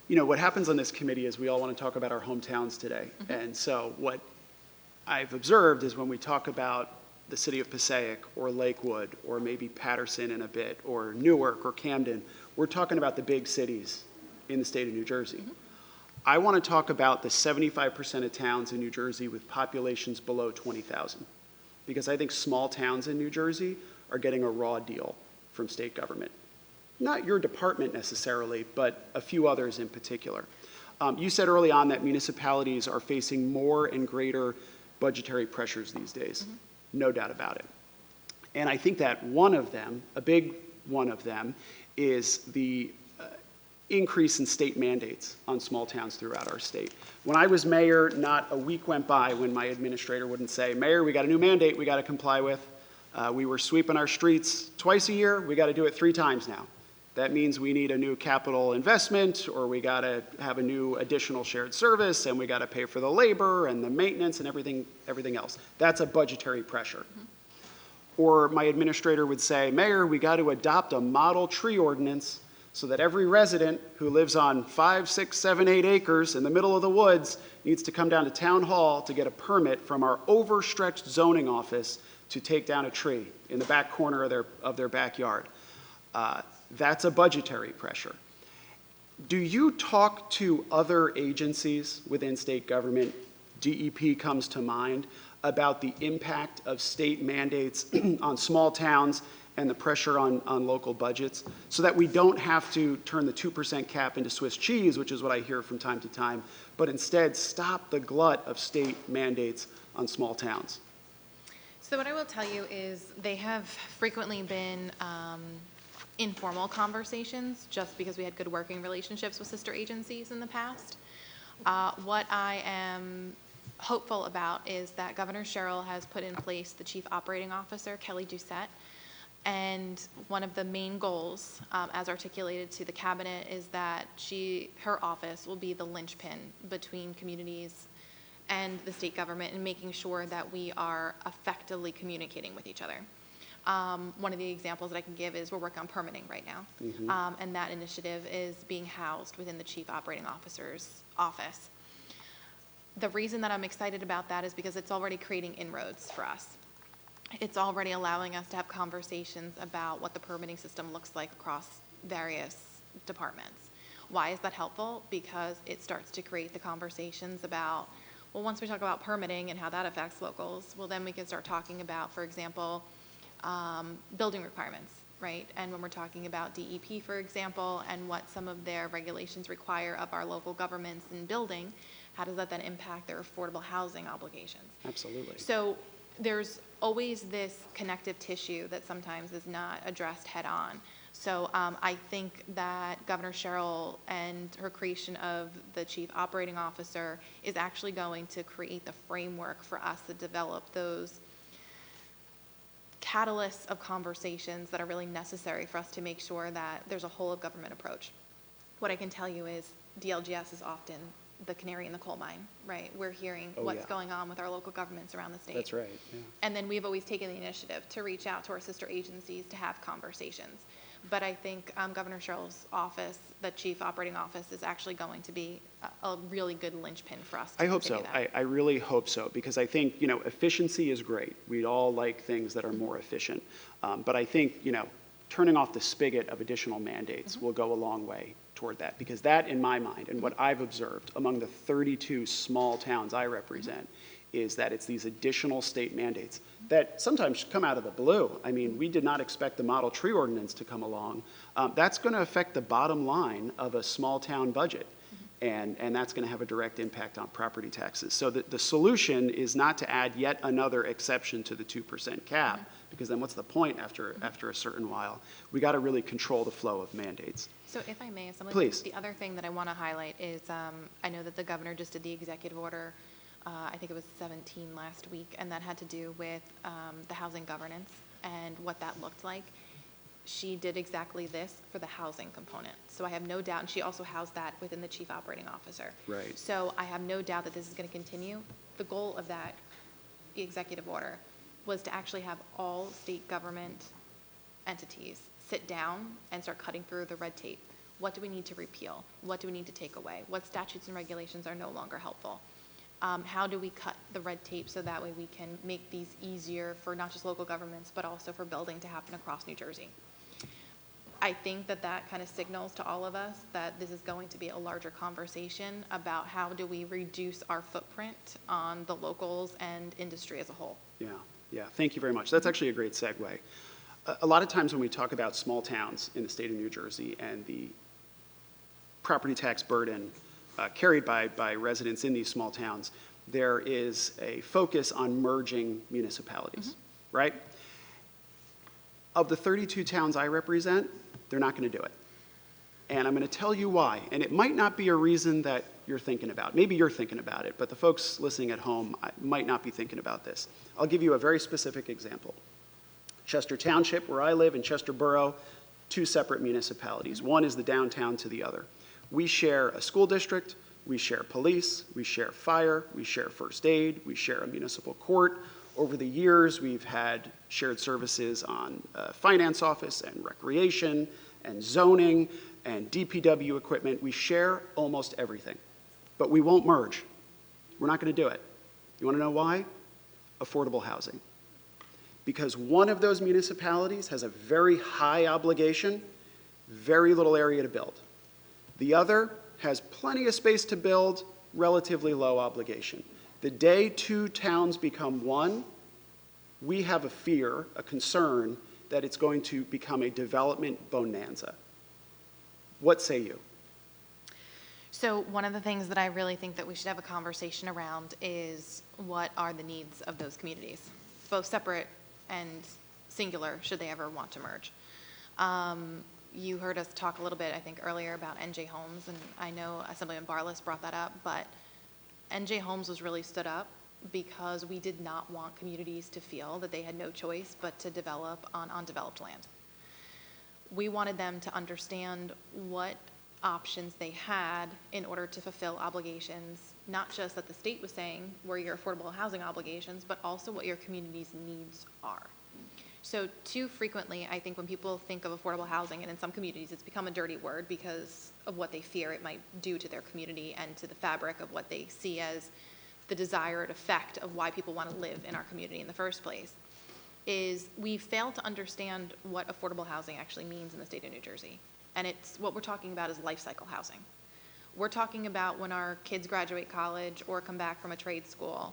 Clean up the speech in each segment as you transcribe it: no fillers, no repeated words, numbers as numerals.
what happens on this committee is we all want to talk about our hometowns today. And so what I've observed is when we talk about the city of Passaic or Lakewood or maybe Patterson in a bit or Newark or Camden, we're talking about the big cities in the state of New Jersey. I want to talk about the 75% of towns in New Jersey with populations below 20,000, because I think small towns in New Jersey are getting a raw deal from state government. Not your department necessarily, but a few others in particular. You said early on that municipalities are facing more and greater budgetary pressures these days. No doubt about it. And I think that one of them, a big one of them, is the increase in state mandates on small towns throughout our state. When I was mayor, not a week went by when my administrator wouldn't say, "Mayor, we got a new mandate we got to comply with. We were sweeping our streets twice a year, we got to do it 3 times now. That means we need a new capital investment, or we got to have a new additional shared service, and we got to pay for the labor and the maintenance and everything else." That's a budgetary pressure. Or my administrator would say, "Mayor, we got to adopt a model tree ordinance so that every resident who lives on 5, 6, 7, 8 acres in the middle of the woods needs to come down to town hall to get a permit from our overstretched zoning office to take down a tree in the back corner of their backyard." That's a budgetary pressure. Do you talk to other agencies within state government, DEP comes to mind, about the impact of state mandates on small towns and the pressure on local budgets, so that we don't have to turn the 2% cap into Swiss cheese, which is what I hear from time to time, but instead stop the glut of state mandates on small towns? So what I will tell you is they have frequently been informal conversations, just because we had good working relationships with sister agencies in the past. What I am hopeful about is that Governor Sherrill has put in place the Chief Operating Officer, Kelly Doucette, and one of the main goals, as articulated to the cabinet, is that her office will be the linchpin between communities and the state government in making sure that we are effectively communicating with each other. One of the examples that I can give is we're working on permitting right now, and that initiative is being housed within the Chief Operating Officer's office. The reason that I'm excited about that is because it's already creating inroads for us. It's already allowing us to have conversations about what the permitting system looks like across various departments. Why is that helpful? Because it starts to create the conversations about, well, once we talk about permitting and how that affects locals, well, then we can start talking about, for example, building requirements, right? And when we're talking about DEP, for example, and what some of their regulations require of our local governments in building, how does that then impact their affordable housing obligations? Absolutely. So there's always this connective tissue that sometimes is not addressed head on. So I think that Governor Sherrill and her creation of the Chief Operating Officer is actually going to create the framework for us to develop those catalysts of conversations that are really necessary for us to make sure that there's a whole of government approach. What I can tell you is DLGS is often the canary in the coal mine, right? We're hearing what's going on with our local governments around the state. That's right. Yeah. And then we've always taken the initiative to reach out to our sister agencies to have conversations. But I think Governor Sherrill's office, the Chief Operating Office, is actually going to be a really good linchpin for us. I hope so. I really hope so, because I think, efficiency is great. We'd all like things that are more efficient. But I think, turning off the spigot of additional mandates will go a long way toward that, because that, in my mind, and what I've observed among the 32 small towns I represent, is that it's these additional state mandates that sometimes come out of the blue. I mean, we did not expect the model tree ordinance to come along. That's going to affect the bottom line of a small town budget, and that's going to have a direct impact on property taxes. So the solution is not to add yet another exception to the 2% cap, because then what's the point after a certain while? We got to really control the flow of mandates. So if I may, Please. The other thing that I want to highlight is I know that the governor just did the executive order, I think it was 17 last week, and that had to do with the housing governance and what that looked like. She did exactly this for the housing component. So I have no doubt, and she also housed that within the Chief Operating Officer. Right. So I have no doubt that this is going to continue. The goal of that executive order was to actually have all state government entities sit down and start cutting through the red tape. What do we need to repeal? What do we need to take away? What statutes and regulations are no longer helpful? How do we cut the red tape so that way we can make these easier for not just local governments, but also for building to happen across New Jersey? I think that that kind of signals to all of us that this is going to be a larger conversation about how do we reduce our footprint on the locals and industry as a whole. Yeah, thank you very much. That's actually a great segue. A lot of times when we talk about small towns in the state of New Jersey and the property tax burden carried by residents in these small towns, there is a focus on merging municipalities, right? Of the 32 towns I represent, they're not going to do it. And I'm going to tell you why. And it might not be a reason that you're thinking about. Maybe you're thinking about it, but the folks listening at home might not be thinking about this. I'll give you a very specific example. Chester Township, where I live, and Chester Borough, two separate municipalities. One is the downtown to the other. We share a school district, we share police, we share fire, we share first aid, we share a municipal court. Over the years, we've had shared services on finance office and recreation and zoning and DPW equipment. We share almost everything, but we won't merge. We're not going to do it. You want to know why? Affordable housing. Because one of those municipalities has a very high obligation, very little area to build. The other has plenty of space to build, relatively low obligation. The day two towns become one, we have a fear, a concern, that it's going to become a development bonanza. What say you? So one of the things that I really think that we should have a conversation around is what are the needs of those communities, both separate and singular, should they ever want to merge. You heard us talk a little bit, I think, earlier about NJ Homes, and I know Assemblyman Barless brought that up, but NJ Homes was really stood up because we did not want communities to feel that they had no choice but to develop on undeveloped land. We wanted them to understand what options they had in order to fulfill obligations, not just that the state was saying were your affordable housing obligations, but also what your community's needs are. So too frequently, I think when people think of affordable housing, and in some communities it's become a dirty word because of what they fear it might do to their community and to the fabric of what they see as the desired effect of why people want to live in our community in the first place, is we fail to understand what affordable housing actually means in the state of New Jersey. And it's what we're talking about is life cycle housing. We're talking about when our kids graduate college or come back from a trade school,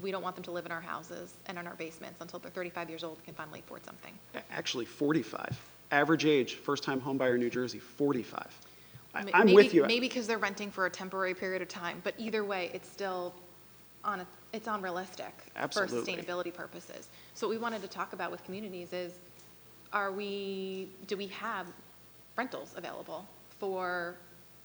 we don't want them to live in our houses and in our basements until they're 35 years old and can finally afford something. Actually, 45. Average age, first-time homebuyer in New Jersey, 45. I'm maybe, with you. Maybe because they're renting for a temporary period of time, but either way, it's still it's unrealistic. Absolutely. For sustainability purposes. So what we wanted to talk about with communities is, do we have rentals available for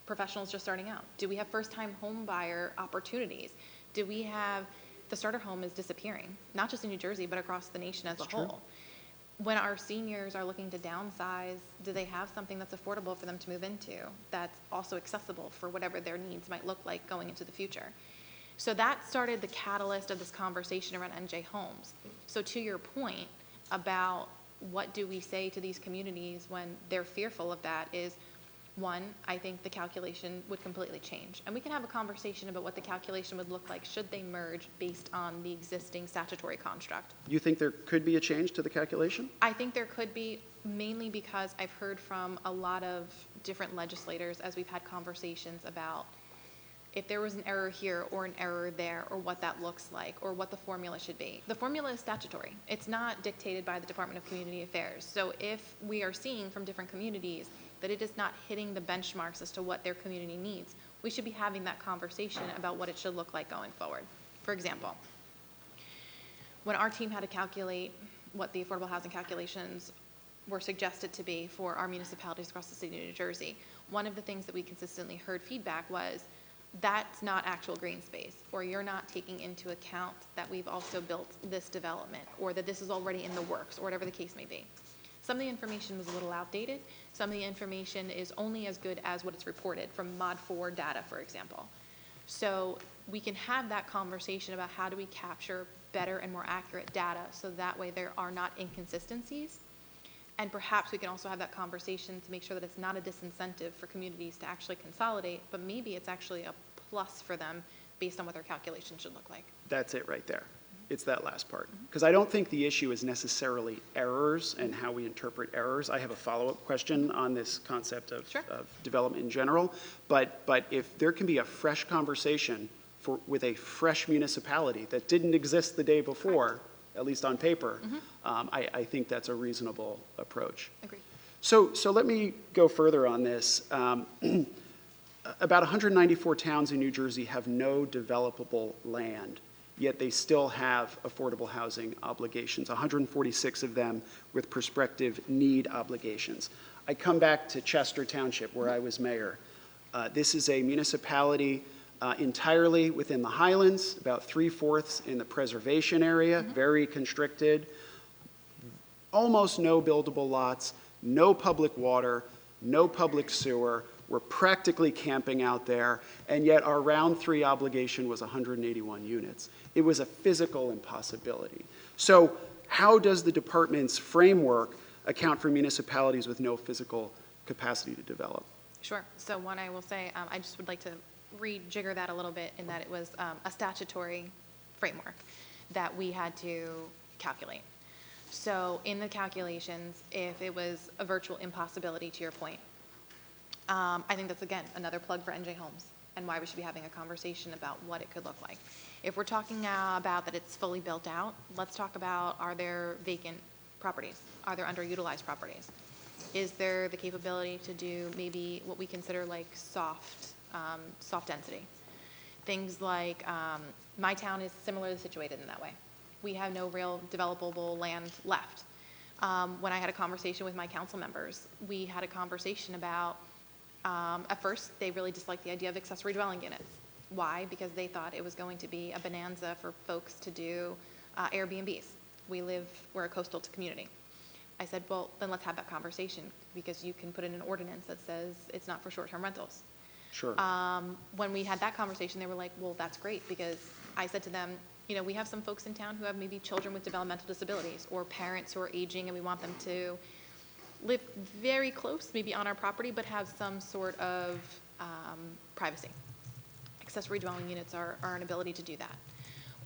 professionals just starting out? Do we have first-time home buyer opportunities? Do we have, the starter home is disappearing, not just in New Jersey, but across the nation as a whole. When our seniors are looking to downsize, do they have something that's affordable for them to move into that's also accessible for whatever their needs might look like going into the future? So that started the catalyst of this conversation around NJ Homes. So to your point about what do we say to these communities when they're fearful of that is, one, I think the calculation would completely change. And we can have a conversation about what the calculation would look like should they merge based on the existing statutory construct. You think there could be a change to the calculation? I think there could be, mainly because I've heard from a lot of different legislators as we've had conversations about if there was an error here or an error there, or what that looks like, or what the formula should be. The formula is statutory. It's not dictated by the Department of Community Affairs. So if we are seeing from different communities that it is not hitting the benchmarks as to what their community needs, we should be having that conversation about what it should look like going forward. For example, when our team had to calculate what the affordable housing calculations were suggested to be for our municipalities across the state of New Jersey, one of the things that we consistently heard feedback was, that's not actual green space, or you're not taking into account that we've also built this development, or that this is already in the works, or whatever the case may be. Some of the information was a little outdated. Some of the information is only as good as what it's reported from Mod 4 data, for example. So we can have that conversation about how do we capture better and more accurate data so that way there are not inconsistencies. And perhaps we can also have that conversation to make sure that it's not a disincentive for communities to actually consolidate, but maybe it's actually a plus for them based on what their calculation should look like. That's it right there. It's that last part. Because I don't think the issue is necessarily errors and how we interpret errors. I have a follow-up question on this concept of, Sure. of development in general. But if there can be a fresh conversation with a fresh municipality that didn't exist the day before, at least on paper, I think that's a reasonable approach. Agreed. So let me go further on this. About 194 towns in New Jersey have no developable land, yet they still have affordable housing obligations, 146 of them with prospective need obligations. I come back to Chester Township, where I was mayor. This is a municipality entirely within the Highlands, about 3/4 in the preservation area, very constricted, almost no buildable lots, no public water, no public sewer. We're practically camping out there, and yet our round 3 obligation was 181 units. It was a physical impossibility. So how does the department's framework account for municipalities with no physical capacity to develop? Sure. So one, I will say, I just would like to rejigger that a little bit in that it was a statutory framework that we had to calculate. So in the calculations, if it was a virtual impossibility, to your point, I think that's, again, another plug for NJ Homes and why we should be having a conversation about what it could look like. If we're talking about that it's fully built out, let's talk about, are there vacant properties? Are there underutilized properties? Is there the capability to do maybe what we consider like soft density? Things like, my town is similarly situated in that way. We have no real developable land left. When I had a conversation with my council members, we had a conversation about, at first, they really disliked the idea of accessory dwelling units. Why? Because they thought it was going to be a bonanza for folks to do Airbnbs. We're a coastal community. I said, well, then let's have that conversation because you can put in an ordinance that says it's not for short-term rentals. Sure. When we had that conversation, they were like, well, that's great, because I said to them, you know, we have some folks in town who have maybe children with developmental disabilities or parents who are aging, and we want them to live very close, maybe on our property, but have some sort of privacy. Accessory dwelling units are an ability to do that.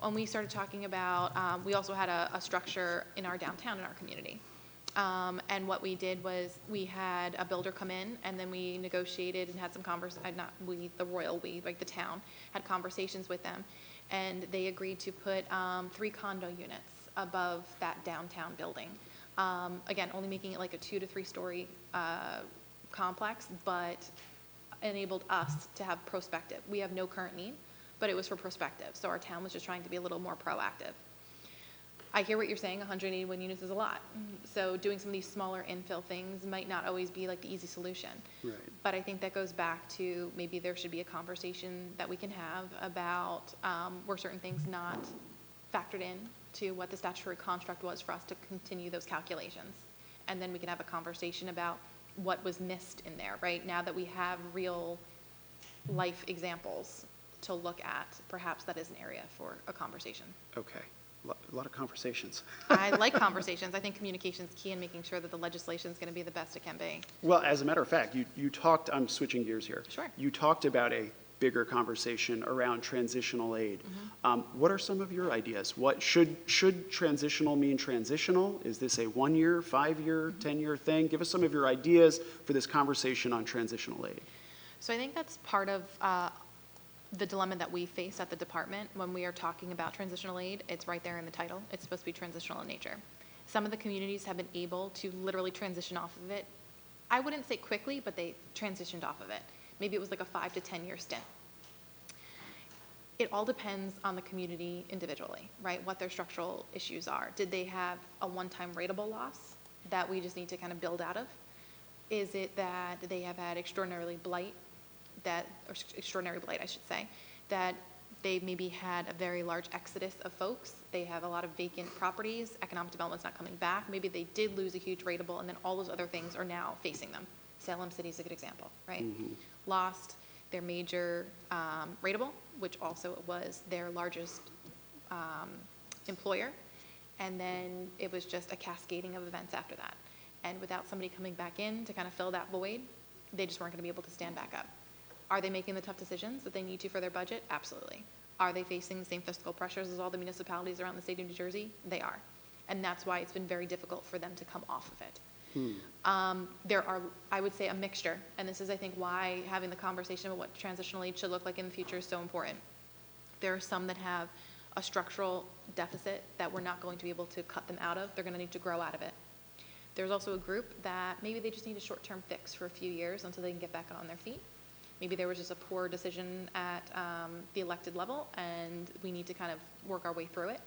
When we started talking about, we also had a structure in our downtown in our community. And what we did was we had a builder come in, and then we negotiated and had some like the town, had conversations with them, and they agreed to put 3 condo units above that downtown building. Again, only making it like a 2 to 3 story complex, but enabled us to have prospective. We have no current need, but it was for prospective. So our town was just trying to be a little more proactive. I hear what you're saying, 181 units is a lot. So doing some of these smaller infill things might not always be like the easy solution. Right. But I think that goes back to maybe there should be a conversation that we can have about were certain things not factored in to what the statutory construct was for us to continue those calculations. And then we can have a conversation about what was missed in there, right? Now that we have real life examples to look at, perhaps that is an area for a conversation. Okay. A lot of conversations. I like conversations. I think communication is key in making sure that the legislation is going to be the best it can be. Well, as a matter of fact, you talked, I'm switching gears here. Sure. You talked about a bigger conversation around transitional aid. What are some of your ideas? What should transitional mean transitional? Is this a 1-year, 5-year, 10-year thing? Give us some of your ideas for this conversation on transitional aid. So I think that's part of the dilemma that we face at the department when we are talking about transitional aid. It's right there in the title. It's supposed to be transitional in nature. Some of the communities have been able to literally transition off of it. I wouldn't say quickly, but they transitioned off of it. Maybe it was like a 5 to 10 year stint. It all depends on the community individually, right? What their structural issues are. Did they have a one-time rateable loss that we just need to kind of build out of? Is it that they have had extraordinary blight, I should say, that they maybe had a very large exodus of folks. They have a lot of vacant properties, economic development's not coming back. Maybe they did lose a huge rateable, and then all those other things are now facing them. Salem City is a good example, right? Lost their major rateable, which also was their largest employer, and then it was just a cascading of events after that. And without somebody coming back in to kind of fill that void, they just weren't going to be able to stand back up. Are they making the tough decisions that they need to for their budget? Absolutely. Are they facing the same fiscal pressures as all the municipalities around the state of New Jersey? They are. And that's why it's been very difficult for them to come off of it. There are, I would say, a mixture, and this is, I think, why having the conversation about what transitional aid should look like in the future is so important. There are some that have a structural deficit that we're not going to be able to cut them out of. They're going to need to grow out of it. There's also a group that maybe they just need a short-term fix for a few years until they can get back on their feet. Maybe there was just a poor decision at the elected level, and we need to kind of work our way through it.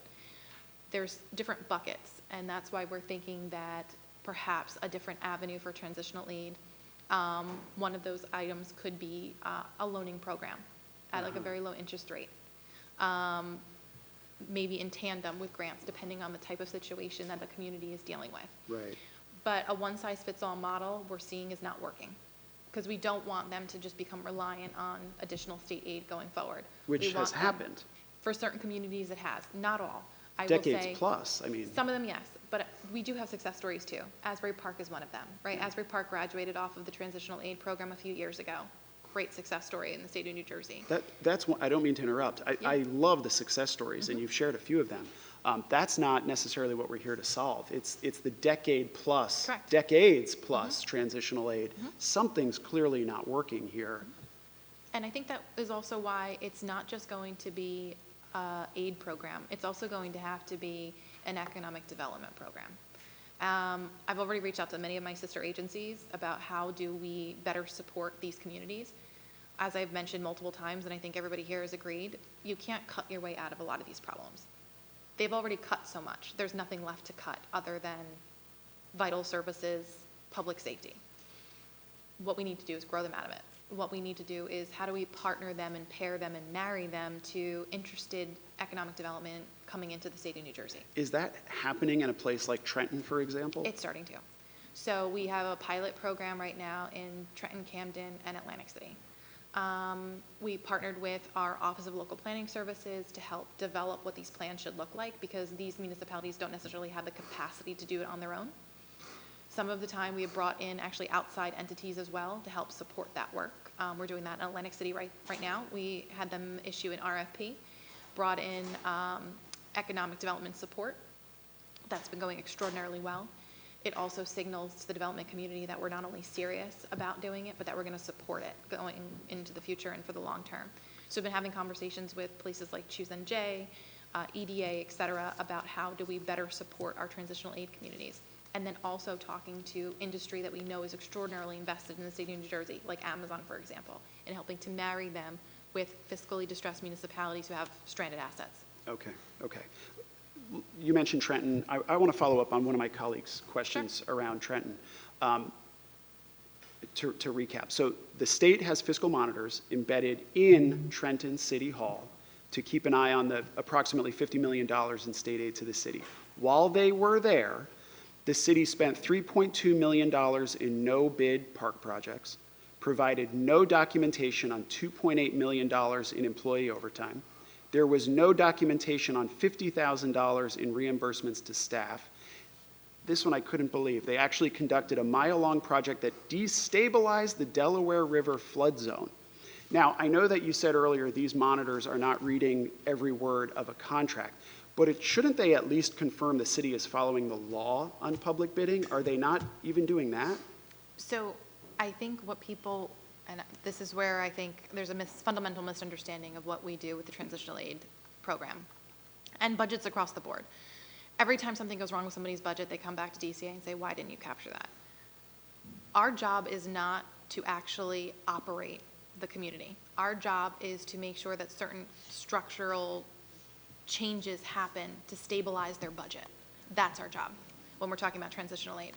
There's different buckets, and that's why we're thinking that perhaps a different avenue for transitional aid. One of those items could be a loaning program at like a very low interest rate. Maybe in tandem with grants, depending on the type of situation that the community is dealing with. Right. But a one-size-fits-all model we're seeing is not working, because we don't want them to just become reliant on additional state aid going forward. Which has happened. For certain communities it has, not all. I will Decades say, plus, I mean. some of them, yes, but we do have success stories too. Asbury Park is one of them, right? Asbury Park graduated off of the transitional aid program a few years ago. Great success story in the state of New Jersey. That's one, I don't mean to interrupt. I love the success stories, and you've shared a few of them. That's not necessarily what we're here to solve. It's the decades plus transitional aid. Something's clearly not working here. And I think that is also why it's not just going to be an aid program. It's also going to have to be an economic development program. I've already reached out to many of my sister agencies about how do we better support these communities. As I've mentioned multiple times, and I think everybody here has agreed, you can't cut your way out of a lot of these problems. They've already cut so much. There's nothing left to cut other than vital services, public safety. What we need to do is grow them out of it. What we need to do is how do we partner them and pair them and marry them to interested economic development coming into the state of New Jersey. Is that happening in a place like Trenton, for example? It's starting to. So we have a pilot program right now in Trenton, Camden, and Atlantic City. We partnered with our Office of Local Planning Services to help develop what these plans should look like, because these municipalities don't necessarily have the capacity to do it on their own. Some of the time we have brought in actually outside entities as well to help support that work. We're doing that in Atlantic City right now. We had them issue an RFP, brought in economic development support. That's been going extraordinarily well. It also signals to the development community that we're not only serious about doing it, but that we're going to support it going into the future and for the long term. So we've been having conversations with places like Choose NJ, EDA, et cetera, about how do we better support our transitional aid communities. And then also talking to industry that we know is extraordinarily invested in the state of New Jersey, like Amazon, for example, and helping to marry them with fiscally distressed municipalities who have stranded assets. Okay. You mentioned Trenton. I want to follow up on one of my colleagues' questions around Trenton. To recap, so the state has fiscal monitors embedded in Trenton City Hall to keep an eye on the approximately $50 million in state aid to the city. While they were there, the city spent $3.2 million in no-bid park projects, provided no documentation on $2.8 million in employee overtime. There was no documentation on $50,000 in reimbursements to staff. This one I couldn't believe. They actually conducted a mile-long project that destabilized the Delaware River flood zone. Now, I know that you said earlier these monitors are not reading every word of a contract, but shouldn't they at least confirm the city is following the law on public bidding? Are they not even doing that? So I think what people, and this is where I think there's a fundamental misunderstanding of what we do with the transitional aid program and budgets across the board. Every time something goes wrong with somebody's budget, they come back to DCA and say, why didn't you capture that? Our job is not to actually operate the community. Our job is to make sure that certain structural changes happen to stabilize their budget. That's our job when we're talking about transitional aid.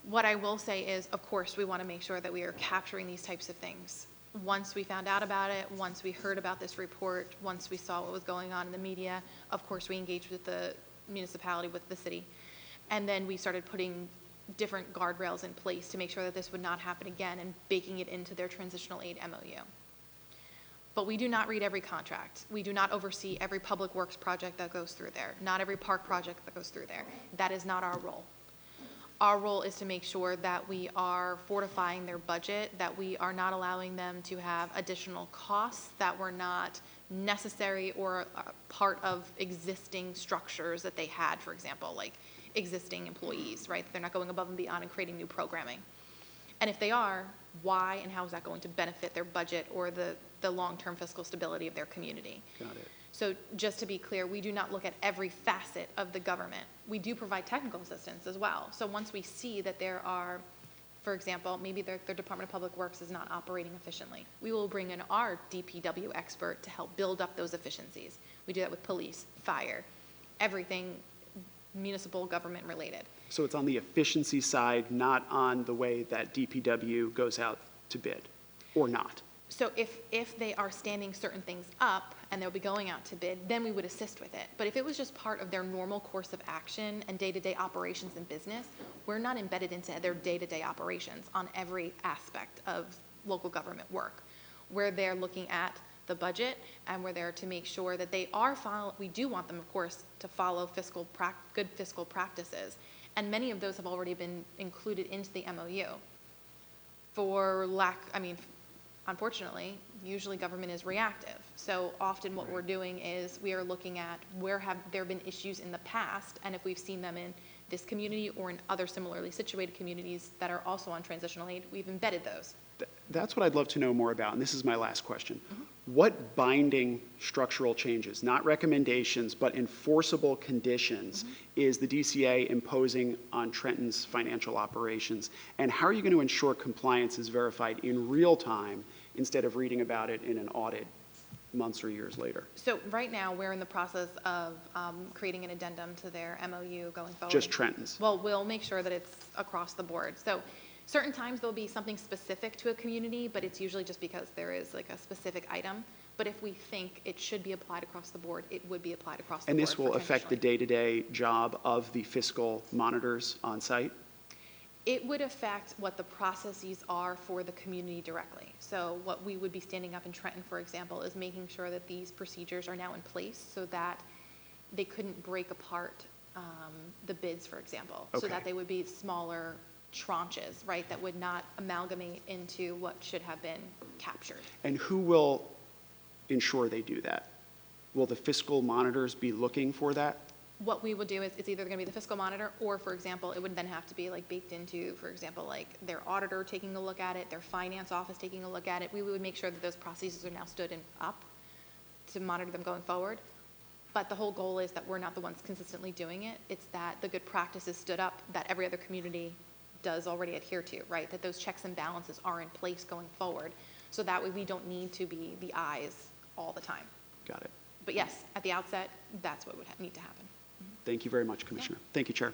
What I will say is, of course, we want to make sure that we are capturing these types of things. Once we found out about it, once we heard about this report, once we saw what was going on in the media, of course, we engaged with the municipality, with the city, and then we started putting different guardrails in place to make sure that this would not happen again and baking it into their transitional aid MOU. But we do not read every contract. We do not oversee every public works project that goes through there, not every park project that goes through there. That is not our role. Our role is to make sure that we are fortifying their budget, that we are not allowing them to have additional costs that were not necessary or part of existing structures that they had, for example, like existing employees, right? They're not going above and beyond and creating new programming. And if they are, why and how is that going to benefit their budget or the long-term fiscal stability of their community? Got it. So just to be clear, we do not look at every facet of the government. We do provide technical assistance as well. So once we see that there are, for example, maybe their Department of Public Works is not operating efficiently, we will bring in our DPW expert to help build up those efficiencies. We do that with police, fire, everything municipal government related. So it's on the efficiency side, not on the way that DPW goes out to bid, or not? So if they are standing certain things up and they'll be going out to bid, then we would assist with it. But if it was just part of their normal course of action and day-to-day operations in business, we're not embedded into their day-to-day operations on every aspect of local government work. We're there looking at the budget, and we're there to make sure that they are we do want them, of course, to follow good fiscal practices. And many of those have already been included into the MOU. Unfortunately, usually government is reactive. So often what we're doing is we are looking at where have there been issues in the past, and if we've seen them in this community or in other similarly situated communities that are also on transitional aid, we've embedded those. That's what I'd love to know more about, and this is my last question. What binding structural changes, not recommendations, but enforceable conditions, is the DCA imposing on Trenton's financial operations? And how are you going to ensure compliance is verified in real time instead of reading about it in an audit months or years later? So right now, we're in the process of creating an addendum to their MOU going forward. Just Trenton's? Well, we'll make sure that it's across the board. So certain times there'll be something specific to a community, but it's usually just because there is like a specific item. But if we think it should be applied across the board, it would be applied across the board. And this will affect the day-to-day job of the fiscal monitors on site? It would affect what the processes are for the community directly. So what we would be standing up in Trenton, for example, is making sure that these procedures are now in place so that they couldn't break apart the bids, for example, so that they would be smaller tranches, right, that would not amalgamate into what should have been captured. And who will ensure they do that? Will the fiscal monitors be looking for that? What we would do is it's either going to be the fiscal monitor or, for example, it would then have to be like baked into, for example, like their auditor taking a look at it, their finance office taking a look at it. We would make sure that those processes are now stood up to monitor them going forward. But the whole goal is that we're not the ones consistently doing it. It's that the good practices stood up that every other community does already adhere to, right? That those checks and balances are in place going forward. So that way we don't need to be the eyes all the time. Got it. But yes, at the outset, that's what would need to happen. Thank you very much, Commissioner. Thank you, Chair.